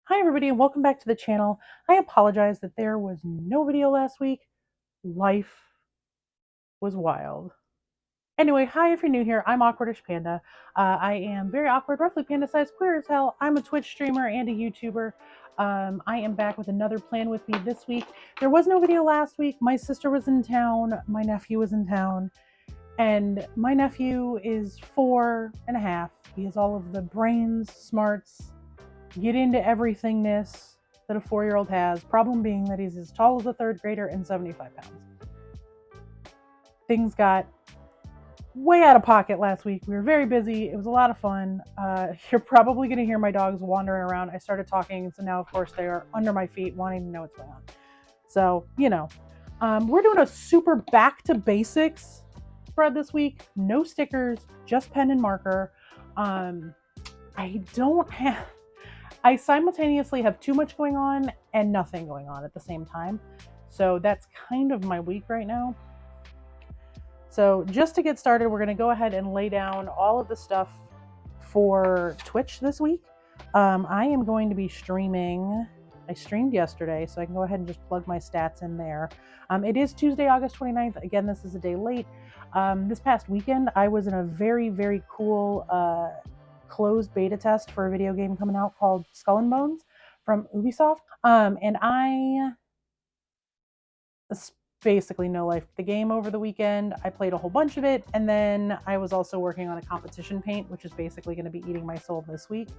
Hi everybody and welcome back to the channel. I apologize that there was no video last week. Life was wild. Anyway, hi if you're new here. I'm Awkwardish Panda. I am very awkward, roughly panda-sized, queer as hell. I'm a Twitch streamer and a YouTuber. I am back with another Plan With Me this week. There was no video last week. My sister was in town. My nephew was in town. And my nephew is 4.5. He has all of the brains, smarts, get into everythingness that a 4-year-old has. Problem being that he's as tall as a third grader and 75 pounds. Things got way out of pocket last week. We were very busy. It was a lot of fun. You're probably going to hear my dogs wandering around. I started talking, so now, of course, they are under my feet wanting to know what's going on. So, we're doing a super back to basics spread this week. No stickers, just pen and marker. I simultaneously have too much going on and nothing going on at the same time. So that's kind of my week right now. So just to get started, we're going to go ahead and lay down all of the stuff for Twitch this week. I am going to be streaming. I streamed yesterday, so I can go ahead and just plug my stats in there. It is Tuesday, August 29th. Again, this is a day late. This past weekend, I was in a very, very cool closed beta test for a video game coming out called Skull and Bones from Ubisoft. And I basically no life the game over the weekend. I played a whole bunch of it, and then I was also working on a competition paint, which is basically going to be eating my soul this week.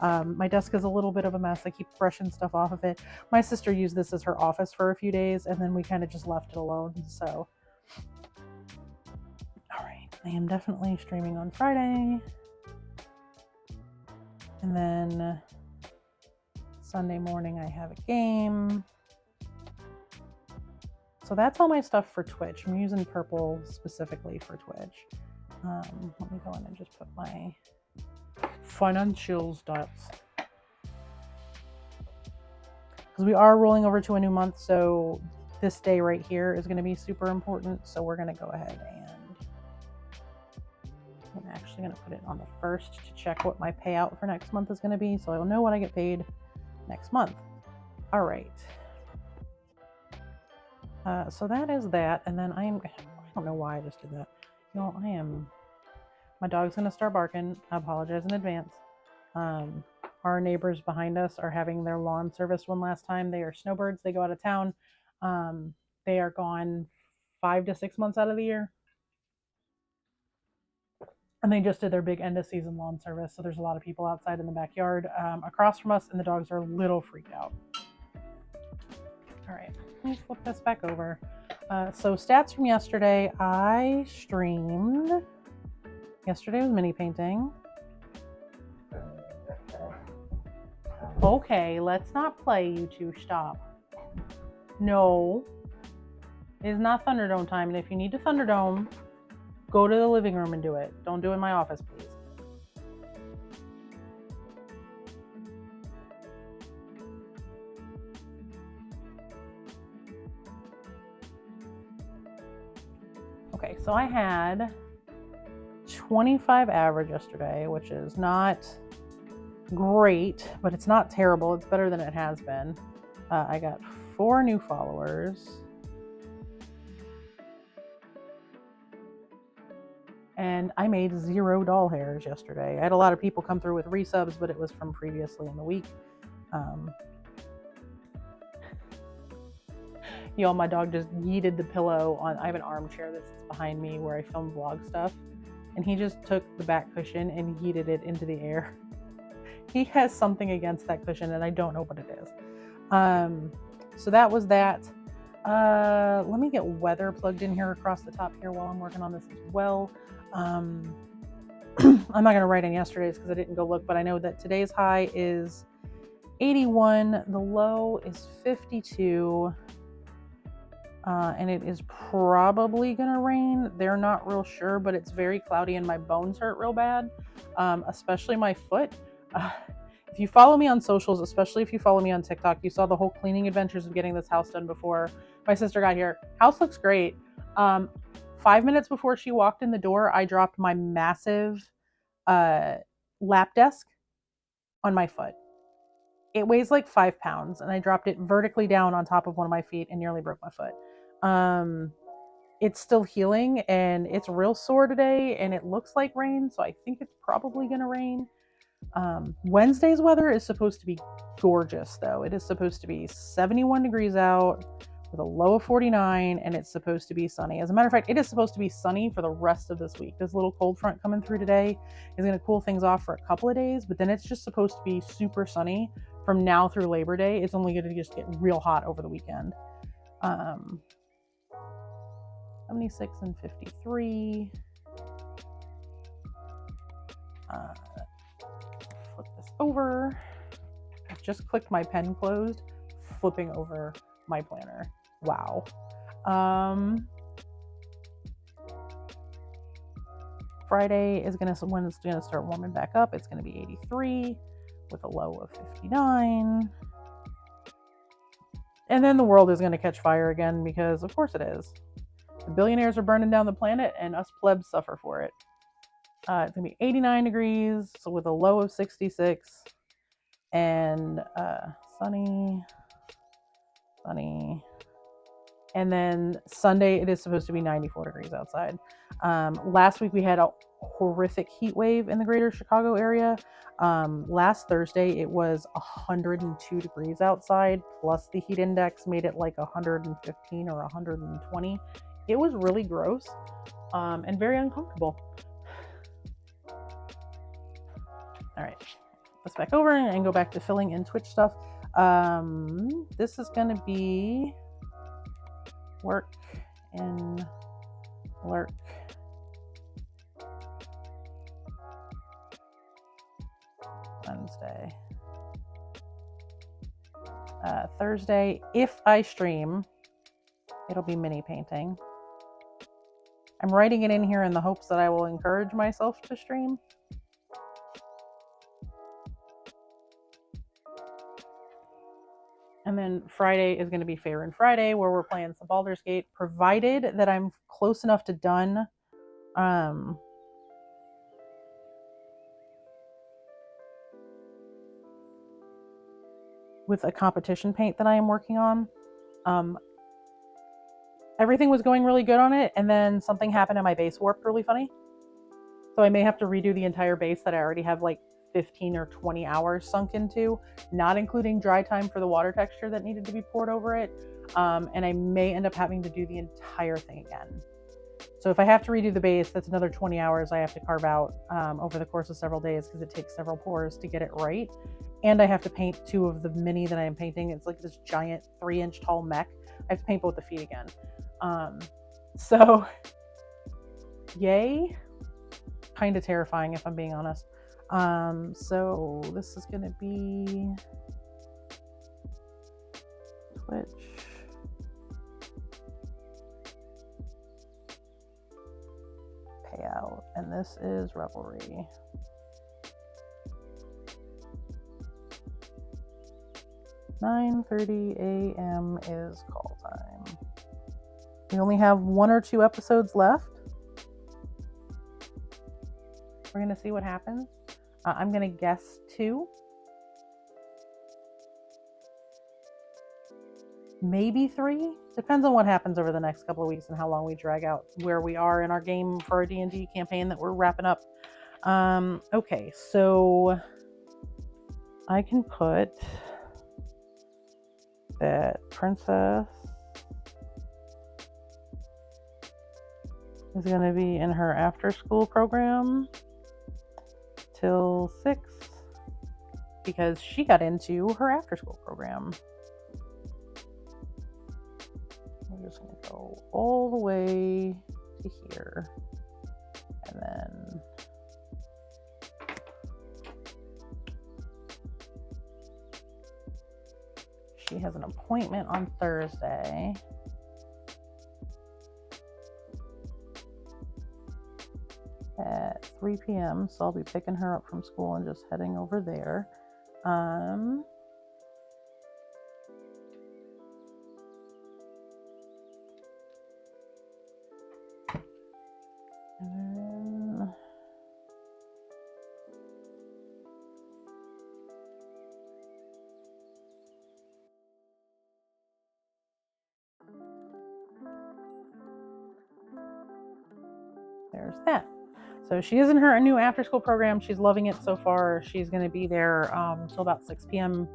My desk is a little bit of a mess. I keep brushing stuff off of it. My sister used this as her office for a few days, and then we kind of just left it alone. So, all right, I am definitely streaming on Friday. And then Sunday morning I have a game. So that's all my stuff for Twitch. I'm using purple specifically for Twitch. Let me go in and just put my financial stats. Because we are rolling over to a new month, so this day right here is going to be super important. So we're going to go ahead and I'm actually going to put it on the 1st to check what my payout for next month is going to be, so I'll know what I get paid next month. All right. So that is that, and then I don't know why I just did that. My dog's going to start barking. I apologize in advance. Our neighbors behind us are having their lawn serviced one last time. They are snowbirds. They go out of town. They are gone 5 to 6 months out of the year. And they just did their big end of season lawn service. So there's a lot of people outside in the backyard across from us, and the dogs are a little freaked out. All right, let me flip this back over. So stats from yesterday, I streamed. Yesterday was mini painting. Okay, let's not play, you two. Stop. No, it is not Thunderdome time, and if you need to Thunderdome, go to the living room and do it. Don't do it in my office, please. Okay, so I had 25 average yesterday, which is not great, but it's not terrible. It's better than it has been. I got 4 new followers. And I made 0 doll hairs yesterday. I had a lot of people come through with resubs, but it was from previously in the week. My dog just yeeted the pillow on. I have an armchair that sits behind me where I film vlog stuff, and he just took the back cushion and yeeted it into the air. He has something against that cushion, and I don't know what it is. So that was that. Let me get weather plugged in here across the top here while I'm working on this as well. I'm not going to write in yesterday's because I didn't go look, but I know that today's high is 81. The low is 52. And it is probably going to rain. They're not real sure, but it's very cloudy and my bones hurt real bad, especially my foot. If you follow me on socials, especially if you follow me on TikTok, you saw the whole cleaning adventures of getting this house done before my sister got here. House looks great. 5 minutes before she walked in the door, I dropped my massive lap desk on my foot. It weighs like 5 pounds, and I dropped it vertically down on top of one of my feet and nearly broke my foot. It's still healing, and it's real sore today, and it looks like rain, so I think it's probably going to rain. Wednesday's weather is supposed to be gorgeous, though. It is supposed to be 71 degrees out with a low of 49, and it's supposed to be sunny. As a matter of fact, it is supposed to be sunny for the rest of this week. This little cold front coming through today is going to cool things off for a couple of days, but then it's just supposed to be super sunny from now through Labor Day. It's only going to just get real hot over the weekend. 76 and 53. Flip this over. I've just clicked my pen closed, flipping over my planner. Wow. Friday is when it's going to start warming back up. It's going to be 83 with a low of 59. And then the world is going to catch fire again, because of course it is. The billionaires are burning down the planet, and us plebs suffer for it. It's going to be 89 degrees with a low of 66. And sunny. And then Sunday, it is supposed to be 94 degrees outside. Last week, we had a horrific heat wave in the greater Chicago area. Last Thursday, it was 102 degrees outside, plus the heat index made it like 115 or 120. It was really gross and very uncomfortable. All right, let's back over and go back to filling in Twitch stuff. This is going to be work and lurk. Wednesday. Thursday, if I stream, it'll be mini painting. I'm writing it in here in the hopes that I will encourage myself to stream. And then Friday is going to be Fair and Friday, where we're playing some Baldur's Gate, provided that I'm close enough to done. With a competition paint that I am working on. Everything was going really good on it, and then something happened and my base warped really funny. So I may have to redo the entire base that I already have like 15 or 20 hours sunk into, not including dry time for the water texture that needed to be poured over it. And I may end up having to do the entire thing again. So if I have to redo the base, that's another 20 hours I have to carve out over the course of several days, because it takes several pours to get it right. And I have to paint 2 of the mini that I am painting. It's like this giant 3-inch tall mech. I have to paint both the feet again. So yay. Kind of terrifying, if I'm being honest. So this is going to be Twitch. Payout. And this is Revelry. "9:30 a.m. is call time." We only have 1 or 2 episodes left. We're going to see what happens. I'm going to guess 2. Maybe 3. Depends on what happens over the next couple of weeks and how long we drag out where we are in our game for our D&D campaign that we're wrapping up. Okay, so I can put that Princess is going to be in her after-school program till 6, because she got into her after-school program. We're just going to go all the way to here, and then she has an appointment on Thursday. At 3 p.m. So I'll be picking her up from school and just heading over there. And then there's that. So she is in her new after school program. She's loving it so far. She's going to be there till about 6 p.m.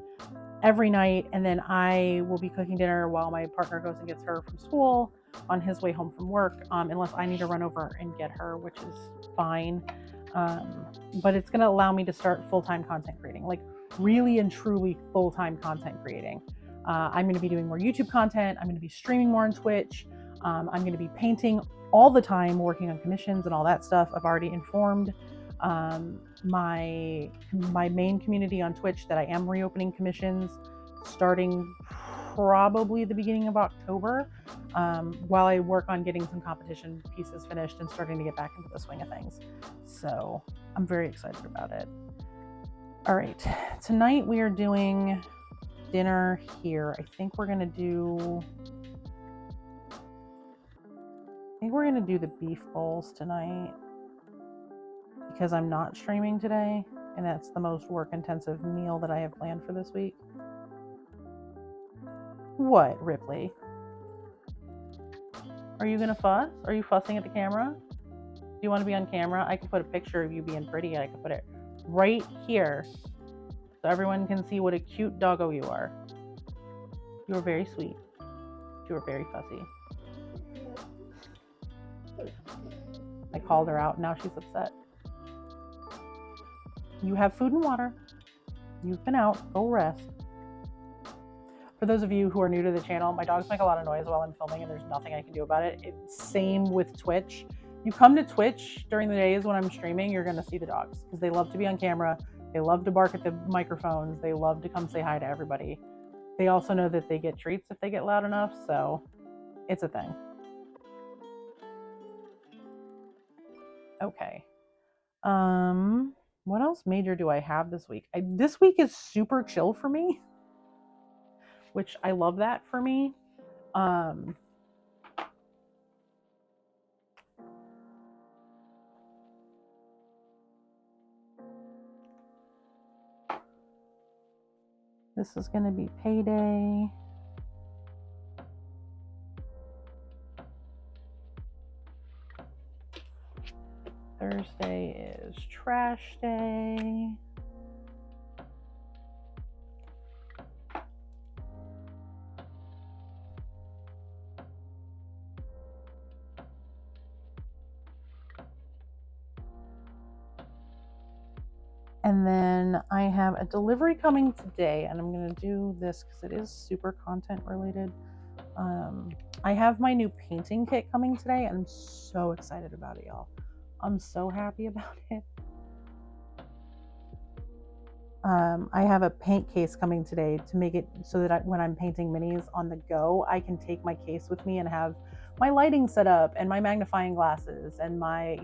every night. And then I will be cooking dinner while my partner goes and gets her from school on his way home from work, unless I need to run over and get her, which is fine. But it's going to allow me to start full-time content creating, like really and truly full-time content creating. I'm going to be doing more YouTube content. I'm going to be streaming more on Twitch. I'm going to be painting all the time, working on commissions and all that stuff. I've already informed my main community on Twitch that I am reopening commissions starting probably the beginning of October, while I work on getting some competition pieces finished and starting to get back into the swing of things. So I'm very excited about it. All right, tonight we are doing dinner here. I think we're gonna do the beef bowls tonight because I'm not streaming today, and that's the most work-intensive meal that I have planned for this week. What, Ripley? Are you gonna fuss? Are you fussing at the camera? Do you want to be on camera? I can put a picture of you being pretty. I can put it right here so everyone can see what a cute doggo you are. You are very sweet. You are very fussy. I called her out. Now she's upset. You have food and water. You've been out. Go rest. For those of you who are new to the channel, my dogs make a lot of noise while I'm filming and there's nothing I can do about it. It's same with Twitch. You come to Twitch during the days when I'm streaming, you're going to see the dogs because they love to be on camera. They love to bark at the microphones. They love to come say hi to everybody. They also know that they get treats if they get loud enough, so it's a thing. Okay. What else major do I have this week? This week is super chill for me, which I love that for me. This is going to be payday. Thursday is trash day. And then I have a delivery coming today, and I'm going to do this because it is super content related. I have my new painting kit coming today, and I'm so excited about it, y'all. I'm so happy about it. I have a paint case coming today to make it so that when I'm painting minis on the go, I can take my case with me and have my lighting set up and my magnifying glasses and my,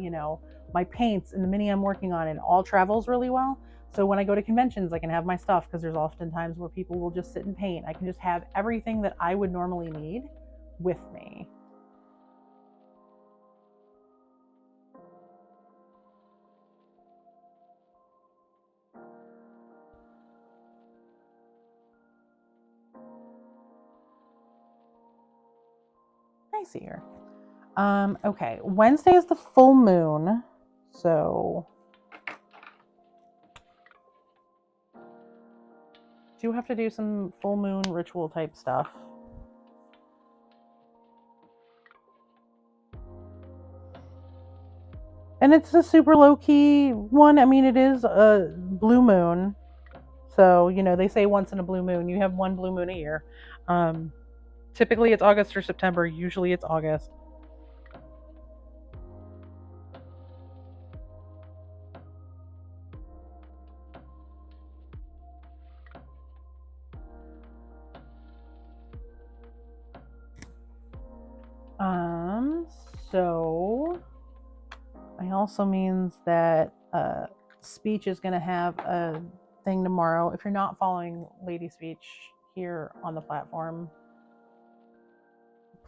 my paints and the mini I'm working on, and all travels really well. So when I go to conventions, I can have my stuff because there's often times where people will just sit and paint. I can just have everything that I would normally need with me. I see her. Okay, Wednesday is the full moon, so do have to do some full moon ritual type stuff. And it's a super low-key one. I mean, it is a blue moon. So, they say once in a blue moon. You have one blue moon a year. Typically, it's August or September. Usually, it's August. So it also means that Speech is going to have a thing tomorrow. If you're not following Lady Speech here on the platform,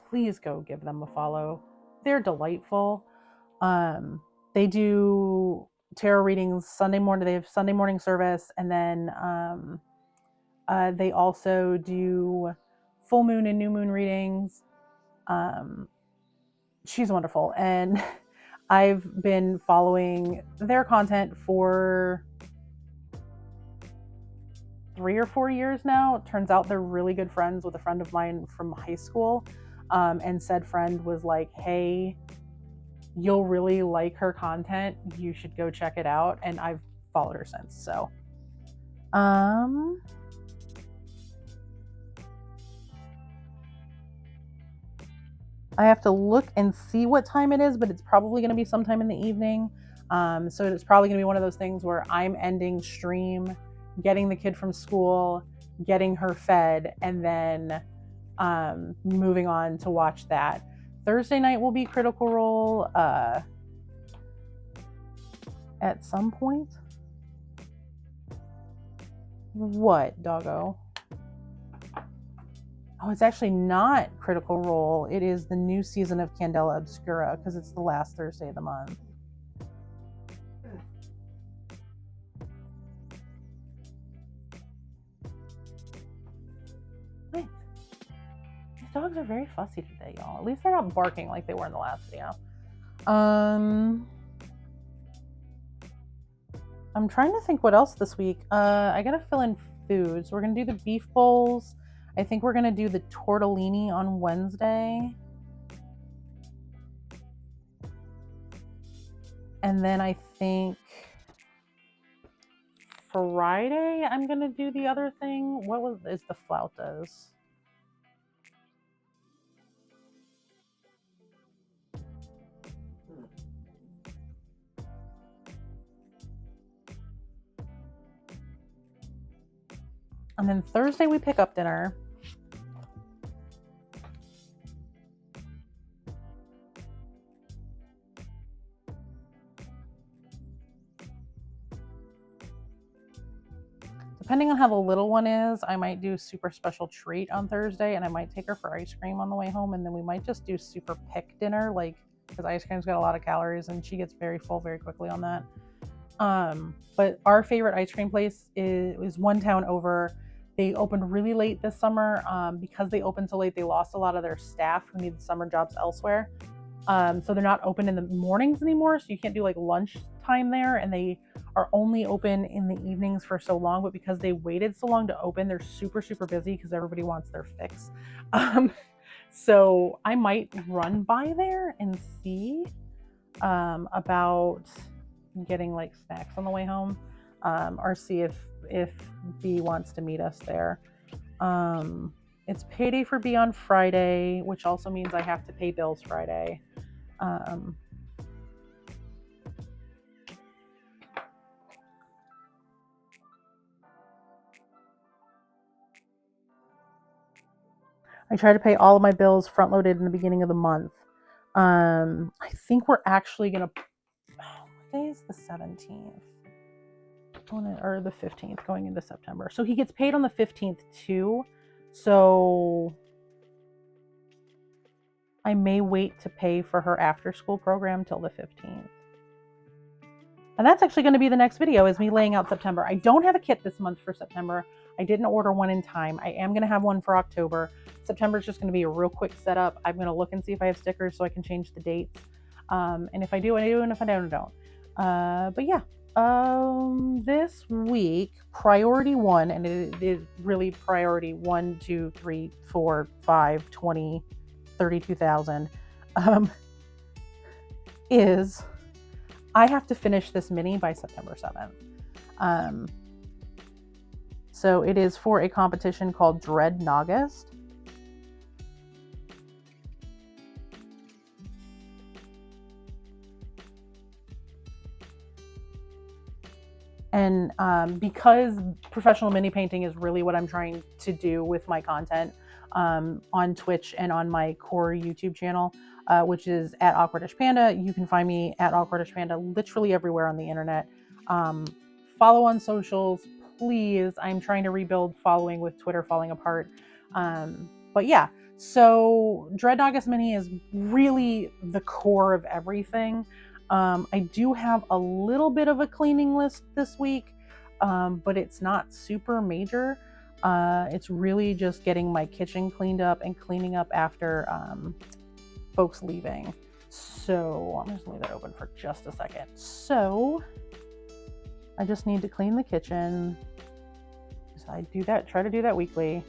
please go give them a follow. They're delightful. They do tarot readings Sunday morning. They have Sunday morning service, and then they also do full moon and new moon readings. She's wonderful, and I've been following their content for 3 or 4 years now. It turns out they're really good friends with a friend of mine from high school. And said friend was like, hey, you'll really like her content. You should go check it out. And I've followed her since. So, I have to look and see what time it is, but it's probably going to be sometime in the evening. So it's probably going to be one of those things where I'm ending stream, getting the kid from school, getting her fed, and then moving on to watch that. Thursday night will be Critical Role at some point. What, doggo? Oh, it's actually not Critical Role. It is the new season of Candela Obscura because it's the last Thursday of the month. Nice. These dogs are very fussy today, y'all. At least they're not barking like they were in the last video. I'm trying to think what else this week. I gotta fill in foods. We're gonna do the beef bowls. I think we're gonna do the tortellini on Wednesday. And then I think Friday I'm gonna do the other thing. What is the flautas? And then Thursday we pick up dinner. Depending on how the little one is, I might do a super special treat on Thursday, and I might take her for ice cream on the way home, and then we might just do super pick dinner, like, because ice cream's got a lot of calories and she gets very full very quickly on that. But our favorite ice cream place is one town over. They opened really late this summer. Because they opened so late, they lost a lot of their staff who needed summer jobs elsewhere. So they're not open in the mornings anymore, so you can't do like lunch time there, and they are only open in the evenings for so long. But because they waited so long to open, they're super busy because everybody wants their fix. So I might run by there and see about getting like snacks on the way home, or see if B wants to meet us there. It's payday for B on Friday, which also means I have to pay bills Friday. I try to pay all of my bills front loaded in the beginning of the month. I think we're actually gonna. What day is the 17th? Or the 15th, going into September. So he gets paid on the 15th too. So I may wait to pay for her after school program till the 15th. And that's actually going to be the next video, is me laying out September. I don't have a kit this month for September. I didn't order one in time. I am going to have one for October. September is just going to be a real quick setup. I'm going to look and see if I have stickers so I can change the dates. And if I do, I do, and if I don't, I don't. But yeah. This week, priority 1, and it is really priority 1, 2, 3, 4, 5, 20, 32,000, is I have to finish this mini by September 7th. So it is for a competition called Dread Nogist. And because professional mini painting is really what I'm trying to do with my content on Twitch and on my core YouTube channel, which is at Awkwardish Panda. You can find me at Awkwardish Panda literally everywhere on the internet. Follow on socials, please. I'm trying to rebuild following with Twitter falling apart. But yeah, so Dread August Mini is really the core of everything. I do have a little bit of a cleaning list this week, but it's not super major. It's really just getting my kitchen cleaned up and cleaning up after folks leaving. So I'm just gonna leave that open for just a second. So I just need to clean the kitchen. So I do that, try to do that weekly.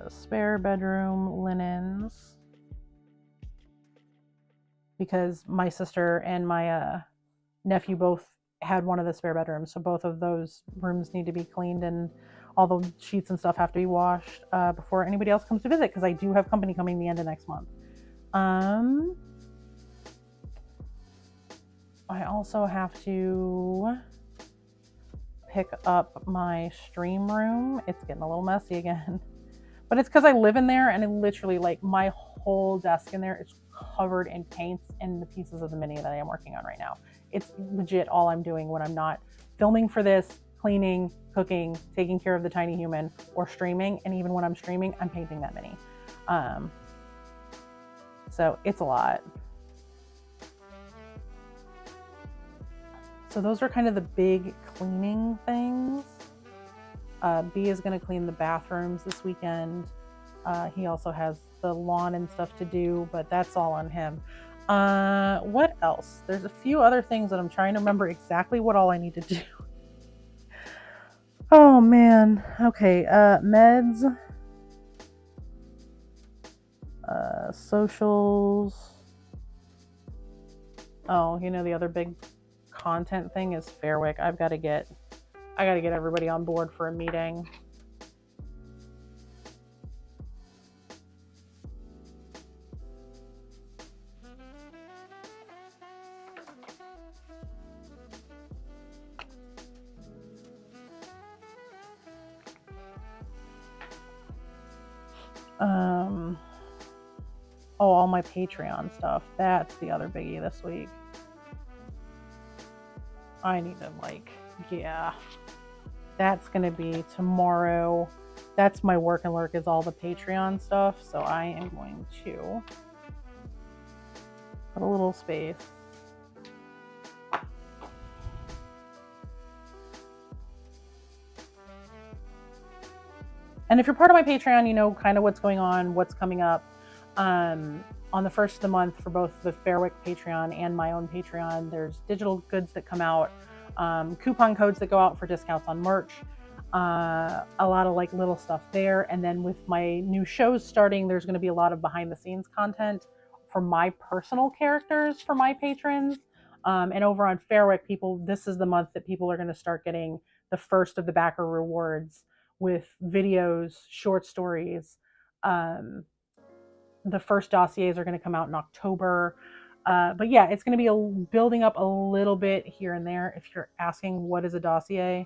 Spare bedroom linens, because my sister and my nephew both had one of the spare bedrooms, so both of those rooms need to be cleaned, and all the sheets and stuff have to be washed before anybody else comes to visit, because I do have company coming the end of next month. I also have to pick up my stream room. It's getting a little messy again, but it's because I live in there, and it literally, like, my whole desk in there is covered in paints and the pieces of the mini that I am working on right now. It's legit all I'm doing when I'm not filming for this, cleaning, cooking, taking care of the tiny human, or streaming. And even when I'm streaming, I'm painting that mini. So it's a lot. So those are kind of the big cleaning things. B is going to clean the bathrooms this weekend. He also has the lawn and stuff to do, but that's all on him. What else? There's a few other things that I'm trying to remember exactly what all I need to do. Oh man. Okay. Meds. Socials. Oh, you know, the other big content thing is Fairwick. I gotta get everybody on board for a meeting. Oh, all my Patreon stuff. That's the other biggie this week. I need to, like, yeah. That's going to be tomorrow. That's my work and lurk, is all the Patreon stuff. So I am going to put a little space. And if you're part of my Patreon, you know kind of what's going on, what's coming up. On the first of the month for both the Fairwick Patreon and my own Patreon, there's digital goods that come out, coupon codes that go out for discounts on merch, a lot of like little stuff there. And then with my new shows starting, there's going to be a lot of behind the scenes content for my personal characters for my patrons. And over on Fairwick, this is the month that people are going to start getting the first of the backer rewards with videos, short stories. The first dossiers are going to come out in October. But yeah, it's going to be building up a little bit here and there. If you're asking what is a dossier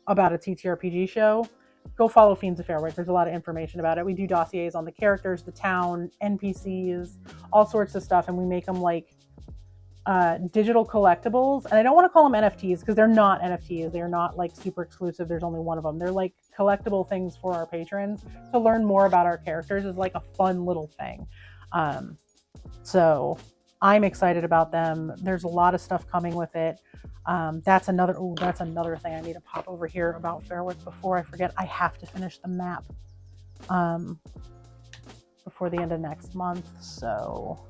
about a TTRPG show, go follow Fiends of Fairwick. There's a lot of information about it. We do dossiers on the characters, the town, NPCs, all sorts of stuff, and we make them like digital collectibles. And I don't want to call them NFTs because they're not NFTs. They're not like super exclusive. There's only one of them. They're like collectible things for our patrons to learn more about our characters. Is like a fun little thing. So I'm excited about them. There's a lot of stuff coming with it. That's another thing I need to pop over here about Fairwick before I forget. I have to finish the map before the end of next month. So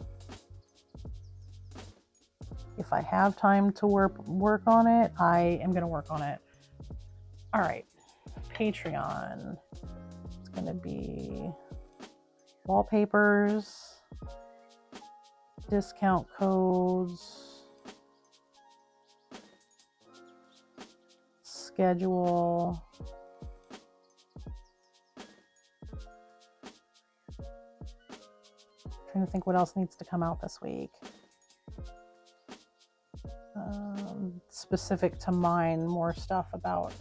if I have time to work on it, I am going to work on it. All right. Patreon. It's going to be wallpapers, discount codes, schedule, trying to think what else needs to come out this week. Specific to mine, more stuff about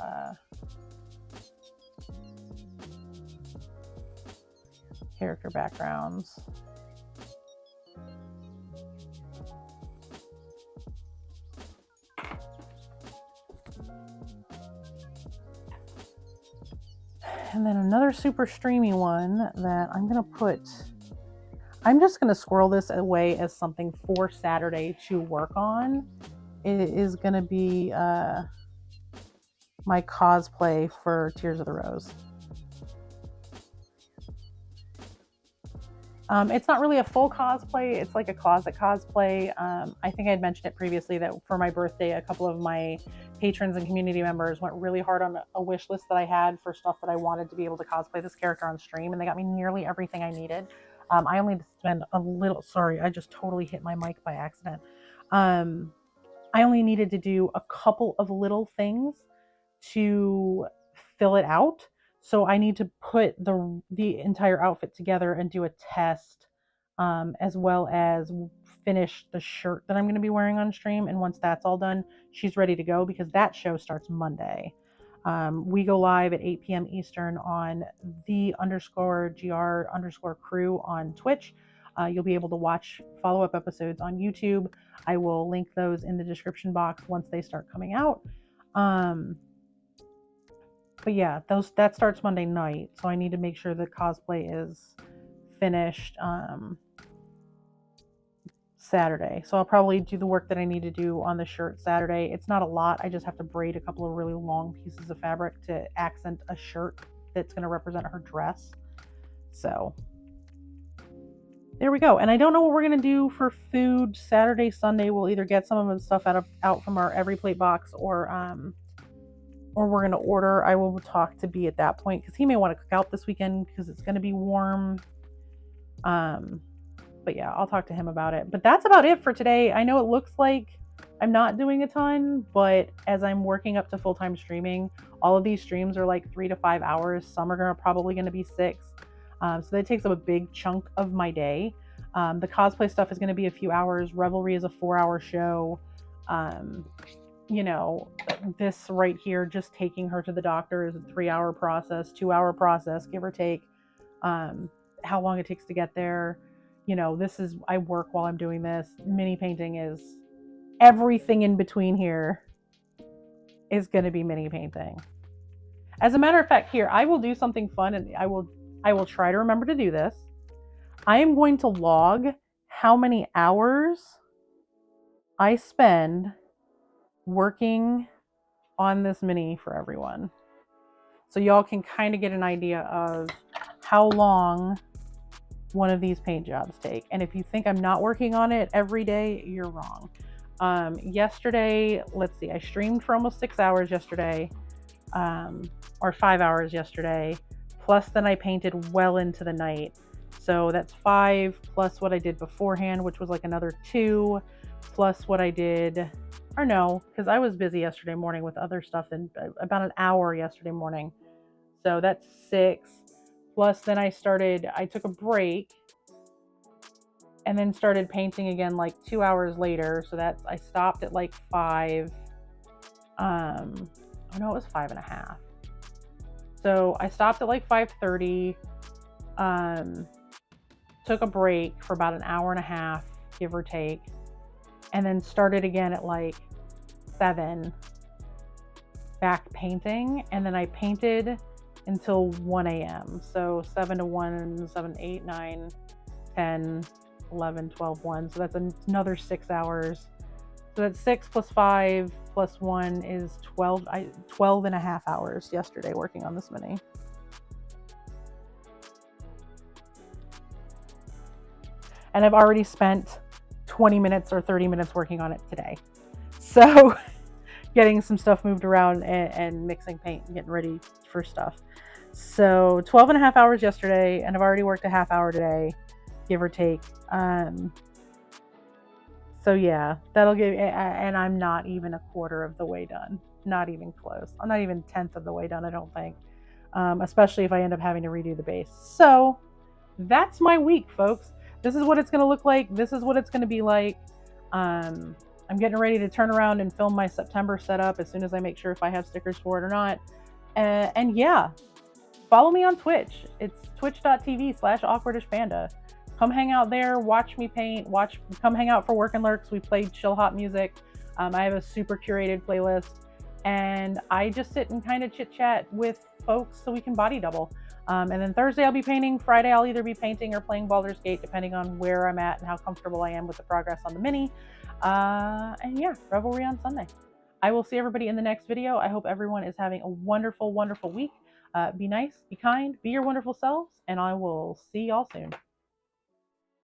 character backgrounds. And then another super streamy one that I'm just going to squirrel this away as something for Saturday to work on. It is going to be my cosplay for Tears of the Rose. It's not really a full cosplay. It's like a closet cosplay. I think I had mentioned it previously that for my birthday, a couple of my patrons and community members went really hard on a wish list that I had for stuff that I wanted to be able to cosplay this character on stream, and they got me nearly everything I needed. I only had to spend a little. Sorry, I just totally hit my mic by accident. I only needed to do a couple of little things to fill it out. So I need to put the entire outfit together and do a test, as well as finish the shirt that I'm going to be wearing on stream. And once that's all done, she's ready to go because that show starts Monday. We go live at 8 p.m. Eastern on the_GR_crew on Twitch. You'll be able to watch follow-up episodes on YouTube. I will link those in the description box once they start coming out. But yeah, that starts Monday night, so I need to make sure the cosplay is finished Saturday. So I'll probably do the work that I need to do on the shirt Saturday. It's not a lot. I just have to braid a couple of really long pieces of fabric to accent a shirt that's going to represent her dress. So there we go. And I don't know what we're going to do for food Saturday, Sunday. We'll either get some of the stuff out from our Every Plate box, or we're going to order. I will talk to B at that point because he may want to cook out this weekend because it's going to be warm. But yeah, I'll talk to him about it. But that's about it for today. I know it looks like I'm not doing a ton, but as I'm working up to full-time streaming, all of these streams are like 3 to 5 hours. Some are probably going to be 6. So that takes up a big chunk of my day. The cosplay stuff is going to be a few hours. Revelry is a 4-hour show. You know, this right here, just taking her to the doctor is a 3-hour process, 2-hour process, give or take. How long it takes to get there. You know, I work while I'm doing this. Mini painting is everything in between here is going to be mini painting. As a matter of fact, here, I will do something fun, and I will try to remember to do this. I am going to log how many hours I spend working on this mini for everyone. So y'all can kind of get an idea of how long one of these paint jobs take. And if you think I'm not working on it every day, you're wrong. Yesterday, let's see, I streamed for almost 6 hours yesterday, or 5 hours yesterday, plus then I painted well into the night. So that's 5 plus what I did beforehand, which was like another 2, plus what I did, or no, because I was busy yesterday morning with other stuff, and about an hour yesterday morning. So that's 6. Plus then I took a break and then started painting again like 2 hours later. So I stopped at like 5. Oh no, it was 5.5. So I stopped at like 5:30. Took a break for about an hour and a half, give or take, and then started again at like 7, back painting, and then I painted until 1 a.m. So 7 to 1, 7, 8, 9, 10, 11, 12, 1. So that's another 6 hours. So that's 6 plus 5 plus 1 is 12. 12 and a half hours yesterday working on this mini. And I've already spent 20 minutes or 30 minutes working on it today. So getting some stuff moved around and mixing paint and getting ready for stuff. So 12 and a half hours yesterday, and I've already worked a half hour today, give or take. So yeah, that'll give, and I'm not even a quarter of the way done. Not even close. I'm not even 1/10 of the way done, I don't think. Especially if I end up having to redo the base. So that's my week, folks. This is what it's going to look like. This is what it's going to be like. I'm getting ready to turn around and film my September setup as soon as I make sure if I have stickers for it or not. And yeah, follow me on Twitch. It's twitch.tv/awkwardishpanda. Come hang out there, watch me paint, come hang out for Work and Lurks. We play chill hop music. I have a super curated playlist, and I just sit and kind of chit chat with folks so we can body double. And then Thursday I'll be painting. Friday I'll either be painting or playing Baldur's Gate, depending on where I'm at and how comfortable I am with the progress on the mini. And yeah, Revelry on Sunday. I will see everybody in the next video. I hope everyone is having a wonderful, wonderful week. Be nice, be kind, be your wonderful selves, and I will see y'all soon.